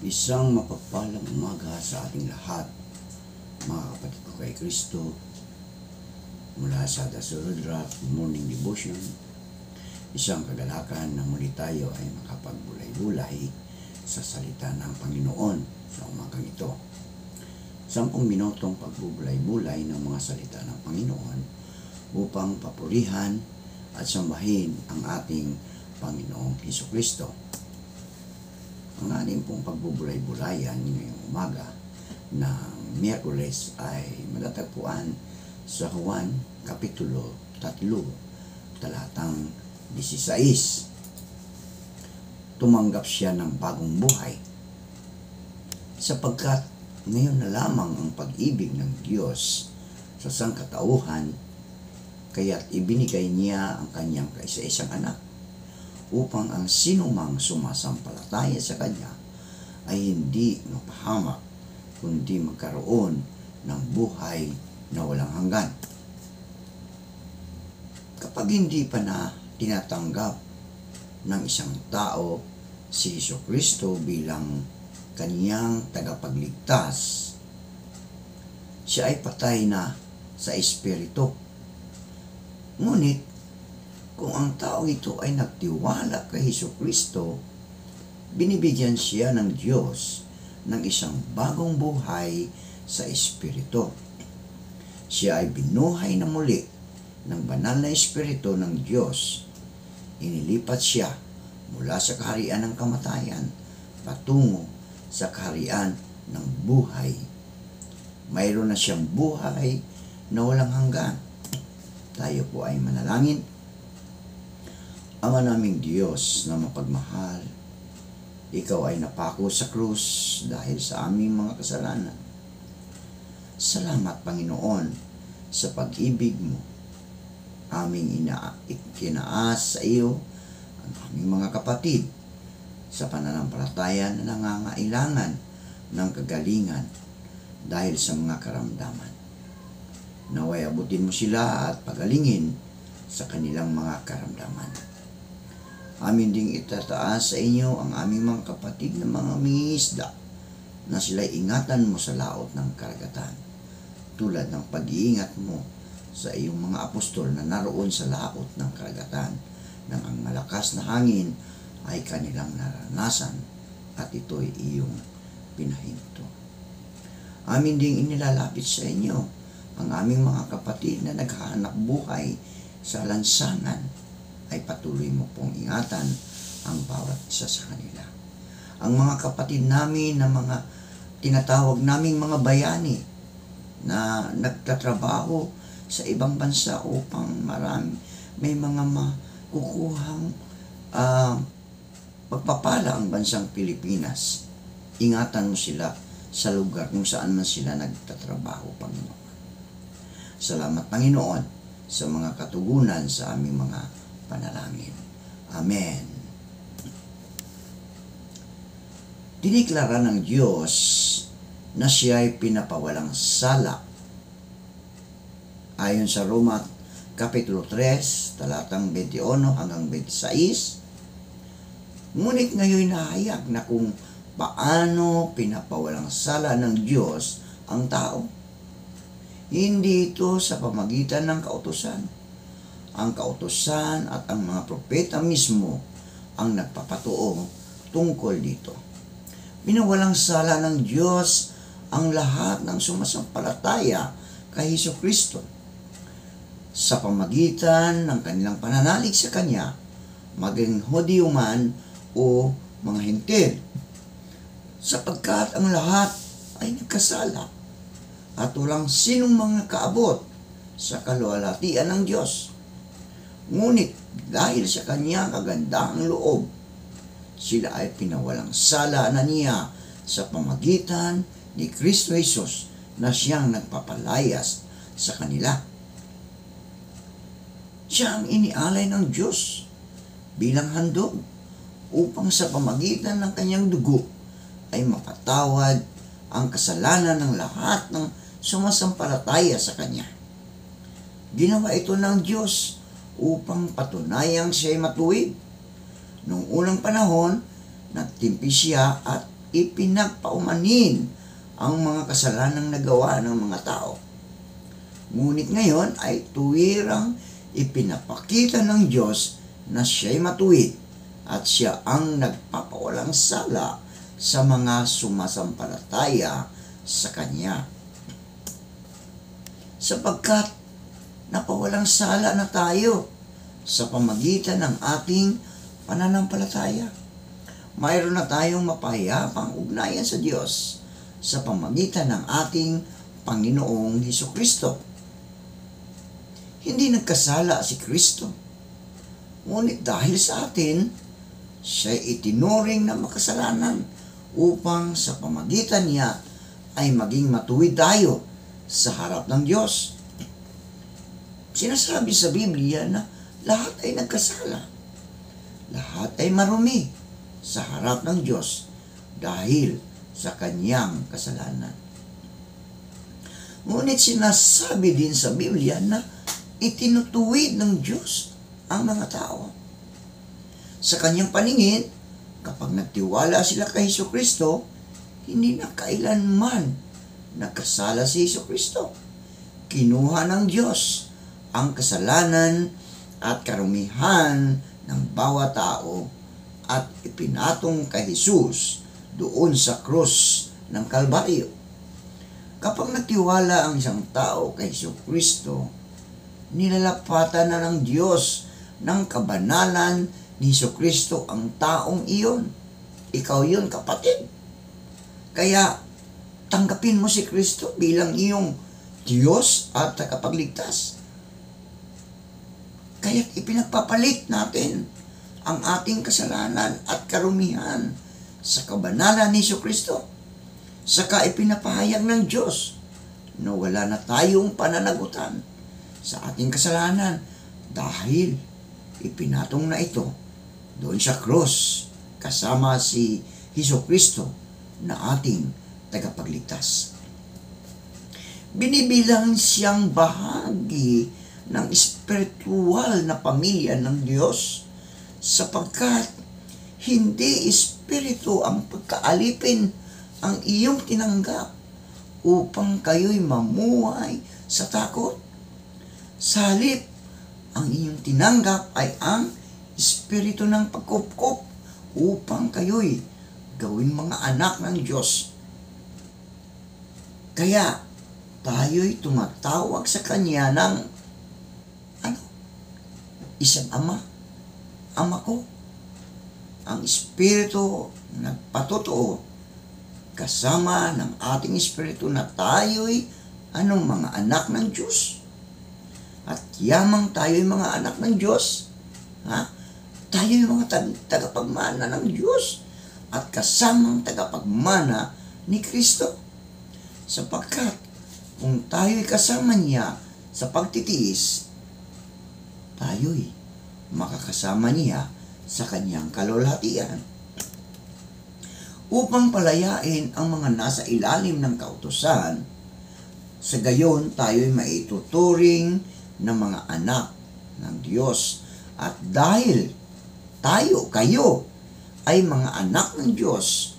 Isang mapagpalang umaga sa ating lahat, mga kapatid ko kay Kristo, mula sa Dasurudra Morning Devotion. Isang kagalakan na muli tayo ay makapagbulay-bulay sa salita ng Panginoon sa umagang ito. 10 minutong pagbubulay-bulay ng mga salita ng Panginoon upang papurihan at sambahin ang ating Panginoong Hesukristo. Ang ating pong pagbubulay-bulayan ngayong umaga ng Miyerkules ay matatagpuan sa Juan Kapitulo 3, talatang 16. Tumanggap siya ng bagong buhay sapagkat ngayon na lamang ang pag-ibig ng Diyos sa sangkatauhan, kaya't ibinigay niya ang kanyang kaisa-isang anak upang ang sinumang sumasampalataya sa Kanya ay hindi mapahamak, kundi magkaroon ng buhay na walang hanggan. Kapag hindi pa na tinatanggap ng isang tao si Hesukristo bilang kaniyang tagapagligtas, siya ay patay na sa espiritu. Ngunit kung ang tao ito ay nagtiwala kay Hesukristo, binibigyan siya ng Diyos ng isang bagong buhay sa espiritu. Siya ay binuhay na muli ng banal na espiritu ng Diyos. Inilipat siya mula sa kaharian ng kamatayan patungo sa kaharian ng buhay. Mayroon na siyang buhay na walang hanggan. Tayo po ay manalangin. Ama naming Diyos na mapagmahal, Ikaw ay napako sa krus dahil sa aming mga kasalanan. Salamat, Panginoon, sa pag-ibig mo. Aming ikinaas sa iyo ang aming mga kapatid sa pananampalataya na nangangailangan ng kagalingan dahil sa mga karamdaman. Naway abutin mo sila at pagalingin sa kanilang mga karamdaman. Amin ding itataas sa inyo ang aming mga kapatid na mga mangingisda na sila'y ingatan mo sa laot ng karagatan, tulad ng pag-iingat mo sa iyong mga apostol na naroon sa laot ng karagatan nang ang malakas na hangin ay kanilang naranasan at ito'y iyong pinahinto. Amin ding inilalapit sa inyo ang aming mga kapatid na naghahanap buhay sa lansangan, ay patuloy mo pong ingatan ang bawat isa sa kanila. Ang mga kapatid namin na mga tinatawag naming mga bayani na nagtatrabaho sa ibang bansa upang may mga makukuhang pagpapala ang bansang Pilipinas. Ingatan mo sila sa lugar kung saan man sila nagtatrabaho, Panginoon. Salamat, Panginoon, sa mga katugunan sa aming mga panalangin. Amen. Diniklara ng Diyos na siya ay pinapawalang sala. Ayon sa Roma Kapitulo 3, talatang 21 hanggang 26, ngunit ngayon nahayag na kung paano pinapawalang sala ng Diyos ang tao. Hindi ito sa pamagitan ng kautusan. Ang kautusan at ang mga propeta mismo ang nagpapatuo tungkol dito. Binawalang sala ng Diyos ang lahat ng sumasampalataya kay Hesukristo sa pamagitan ng kanilang pananalig sa Kanya, maging Hudyo man o mga Hentil, sapagkat ang lahat ay nagkasala at walang sinong mga kaabot sa kaluwalhatian ng Diyos. Ngunit dahil sa kanyang kagandahang loob, sila ay pinawalang sala na niya sa pamagitan ni Kristo Jesus na siyang nagpapalayas sa kanila. Siya ang inialay ng Diyos bilang handog upang sa pamagitan ng kanyang dugo ay mapatawad ang kasalanan ng lahat ng sumasampalataya sa Kanya. Ginawa ito ng Diyos upang patunayang siya'y matuwid. Noong unang panahon, nagtimpi siya at ipinagpaumanin ang mga kasalanang nagawa ng mga tao. Ngunit ngayon ay tuwirang ipinapakita ng Diyos na siya'y matuwid at siya ang nagpapawalang sala sa mga sumasampalataya sa Kanya. Sapagkat napawalang sala na tayo sa pamagitan ng ating pananampalataya. Mayroon na tayong mapayapang ugnayan sa Diyos sa pamagitan ng ating Panginoong Hesukristo. Hindi nagkasala si Kristo, ngunit dahil sa atin, siya'y itinuring na makasalanan upang sa pamagitan niya ay maging matuwid tayo sa harap ng Diyos. Sinasabi sa Biblia na lahat ay nagkasala. Lahat ay marumi sa harap ng Diyos dahil sa kanyang kasalanan. Ngunit sinasabi din sa Biblia na itinutuwid ng Diyos ang mga tao. Sa kanyang paningin, kapag nagtiwala sila kay Hesukristo, hindi na kailanman nagkasala si Hesukristo. Kinuha ng Diyos ang kasalanan at karumihan ng bawat tao at ipinatong kay Jesus doon sa krus ng Kalbaryo. Kapag nagtiwala ang isang tao kay Hesukristo, nilalapatan na ng Diyos ng kabanalan ni Hesukristo ang taong iyon. Ikaw yun, kapatid. Kaya, tanggapin mo si Kristo bilang iyong Diyos at tagapagligtas. Kaya't ipinagpapalit natin ang ating kasalanan at karumihan sa kabanalan ni Hesukristo. Saka ipinapahayag ng Diyos na wala na tayong pananagutan sa ating kasalanan dahil ipinatong na ito doon sa krus kasama si Hesukristo na ating tagapagligtas. Binibilang siyang bahagi ng espiritual na pamilya ng Diyos sapagkat hindi espiritu ang pagkaalipin ang iyong tinanggap upang kayo'y mamuhay sa takot. Sa halip, ang inyong tinanggap ay ang espiritu ng pagkupkup upang kayo'y gawing mga anak ng Diyos. Kaya, tayo'y tumatawag sa Kanya ng isang ama. Ama ko. Ang espiritu nagpatotoo kasama ng ating espiritu na tayo'y mga anak ng Diyos. At yamang tayo'y mga anak ng Diyos, tayo'y mga tagapagmana ng Diyos at kasamang tagapagmana ni Kristo. Sapagkat kung tayo'y kasama niya sa pagtitiis, tayo'y makakasama niya sa kanyang kalwalhatian. Upang palayain ang mga nasa ilalim ng kautusan, sa gayon tayo'y maituturing na mga anak ng Diyos. At dahil kayo ay mga anak ng Diyos,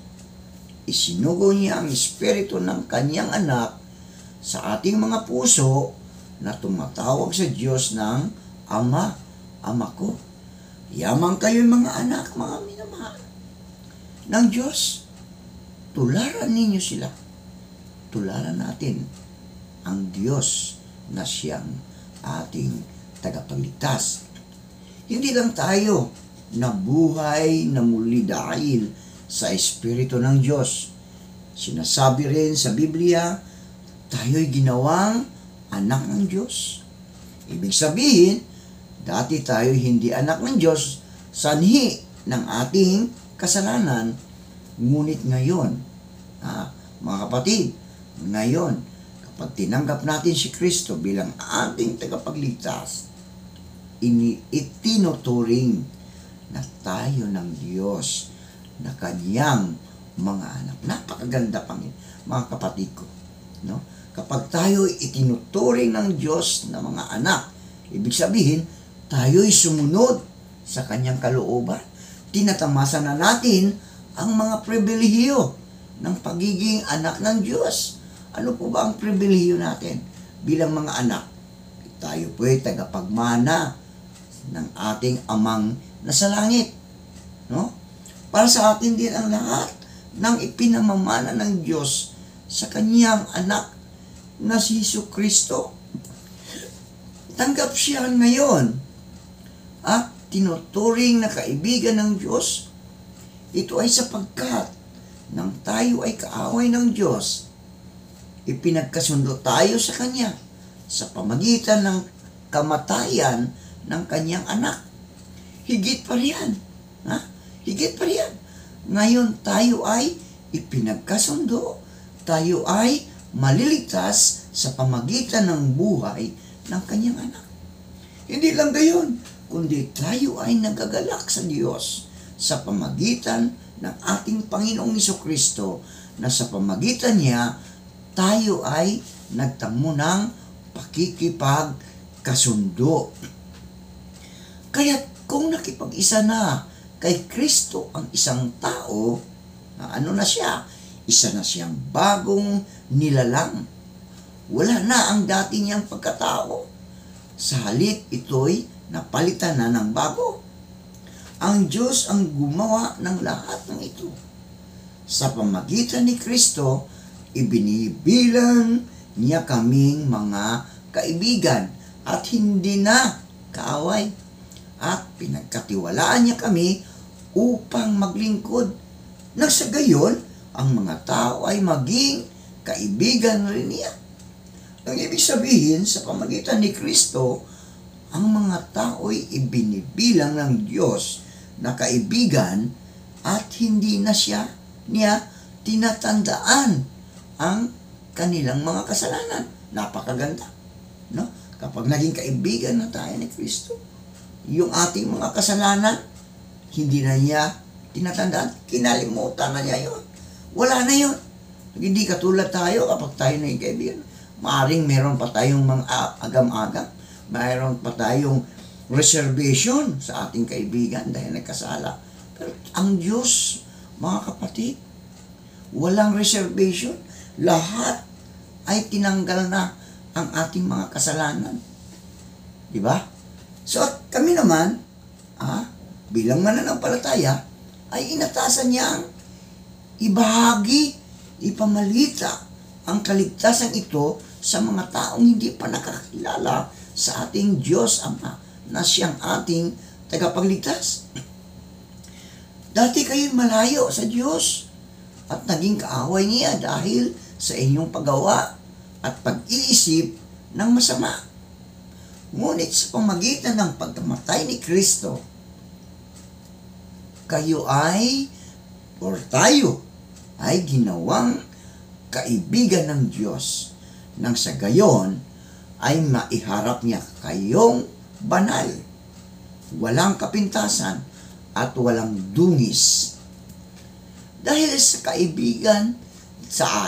isinugo niya ang espiritu ng kanyang anak sa ating mga puso na tumatawag sa Diyos ng Ama, Ama ko. Yamang kayo'y mga anak, mga minamahal ng Diyos. Tularan ninyo sila. Tularan natin ang Diyos na siyang ating tagapagligtas. Hindi lang tayo nabuhay na muli dahil sa Espiritu ng Diyos. Sinasabi rin sa Biblia, tayo'y ginawang anak ng Diyos. Ibig sabihin, dati tayo'y hindi anak ng Diyos, sanhi ng ating kasalanan. Ngunit ngayon, mga kapatid, ngayon, kapag tinanggap natin si Kristo bilang ating tagapagligtas, itinuturing na tayo ng Diyos na kanyang mga anak. Napakaganda, mga kapatid ko. No? Kapag tayo itinuturing ng Diyos na mga anak, ibig sabihin, tayo'y sumunod sa kanyang kalooban. Tinatamasa na natin ang mga pribilehiyo ng pagiging anak ng Diyos. Ano po ba ang pribilehiyo natin bilang mga anak? Tayo po ay tagapagmana ng ating amang nasa langit. No? Para sa atin din ang lahat ng ipinamamana ng Diyos sa kanyang anak na si Jesucristo. Tanggap siya ngayon at tinuturing na kaibigan ng Diyos. Ito ay sapagkat nang tayo ay kaaway ng Diyos, ipinagkasundo tayo sa Kanya sa pamagitan ng kamatayan ng Kanyang anak. Higit pa riyan. Higit pa riyan. Ngayon tayo ay ipinagkasundo. Tayo ay maliligtas sa pamagitan ng buhay ng Kanyang anak. Hindi lang gayon, kundi tayo ay nagagalak sa Diyos sa pamagitan ng ating Panginoong Jesucristo, na sa pamagitan niya tayo ay nagtamo ng pakikipagkasundo. Kaya kung nakipag-isa na kay Kristo ang isang tao, ano na siya? Isa na siyang bagong nilalang. Wala na ang dati niyang pagkatao. Sa halip ito'y napalitan na ng bago. Ang Diyos ang gumawa ng lahat ng ito. Sa pamagitan ni Kristo, ibinibilang niya kaming mga kaibigan at hindi na kaaway. At pinagkatiwalaan niya kami upang maglingkod. Nang sa gayon, ang mga tao ay maging kaibigan rin niya. Ang ibig sabihin, sa pamagitan ni Kristo, ang mga tao'y ibinibilang ng Diyos na kaibigan at hindi na niya tinatandaan ang kanilang mga kasalanan. Napakaganda. No? Kapag naging kaibigan na tayo ni Kristo, yung ating mga kasalanan, hindi na niya tinatandaan. Kinalimutan na niya yun. Wala na yun. Hindi katulad tayo kapag tayo naging kaibigan. Maaring meron pa tayong mga agam-agam. Mayroon pa tayong reservation sa ating kaibigan dahil nagkasala. Pero ang Diyos, mga kapatid, walang reservation. Lahat ay tinanggal na ang ating mga kasalanan. Diba? So, kami naman, bilang mananampalataya, ay inatasan niyang ibahagi, ipamalita ang kaligtasan ito sa mga taong hindi pa nakakilala sa ating Diyos Ama na siyang ating tagapagligtas. Dati kayo'y malayo sa Diyos at naging kaaway niya dahil sa inyong paggawa at pag-iisip ng masama. Ngunit sa pamagitan ng pagkamatay ni Kristo, tayo ay ginawang kaibigan ng Diyos, nang sa gayon ay maiharap niya kayong banal, walang kapintasan at walang dungis. Dahil sa kaibigan,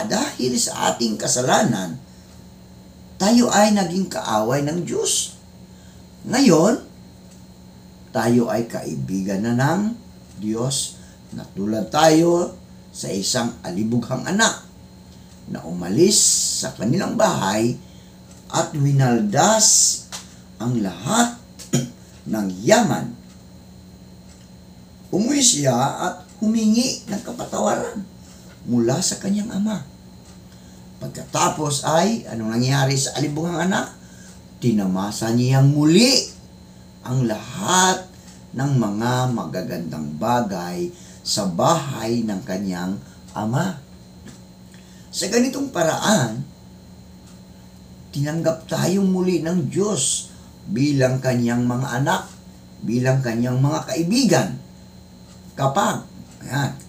dahil sa ating kasalanan, tayo ay naging kaaway ng Diyos. Ngayon, tayo ay kaibigan na ng Diyos, na tulad tayo sa isang alibughang anak na umalis sa kanilang bahay at winaldas ang lahat ng yaman. Umuwi siya at humingi ng kapatawaran mula sa kanyang ama. Pagkatapos ay, anong nangyari sa alibughang anak? Tinamasa niyang muli ang lahat ng mga magagandang bagay sa bahay ng kanyang ama. Sa ganitong paraan, tinanggap tayong muli ng Diyos bilang kanyang mga anak, bilang kanyang mga kaibigan.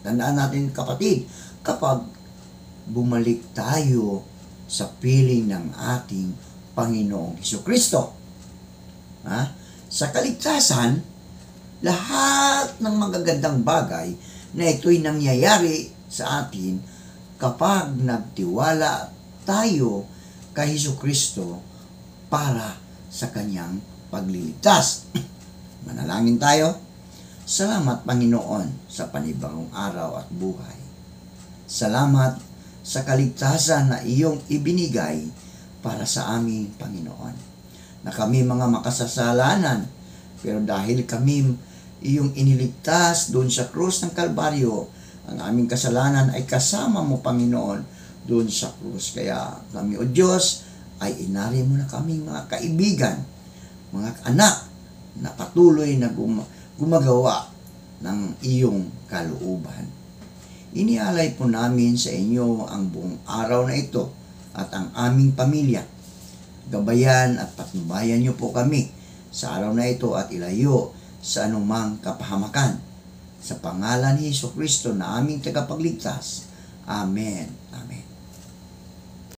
Tandaan natin kapatid, kapag bumalik tayo sa piling ng ating Panginoong Jesucristo. Sa kaligtasan, lahat ng magagandang bagay na ito'y nangyayari sa atin kapag nagtiwala tayo kay Jesucristo para sa kanyang pagliligtas. Manalangin tayo. Salamat, Panginoon, sa panibagong araw at buhay. Salamat sa kaligtasan na iyong ibinigay para sa aming Panginoon. Na kami mga makasasalanan, pero dahil kami iyong iniligtas doon sa krus ng Kalbaryo, ang aming kasalanan ay kasama mo, Panginoon, doon sa krus. Kaya kami, O Diyos, ay inari mo na kaming mga kaibigan, mga anak na patuloy na gumagawa ng iyong kalooban. Inialay po namin sa inyo ang buong araw na ito at ang aming pamilya. Gabayan at patnubayan niyo po kami sa araw na ito at ilayo sa anumang kapahamakan. Sa pangalan ni Jesucristo na aming tagapagligtas. Amen. Amen.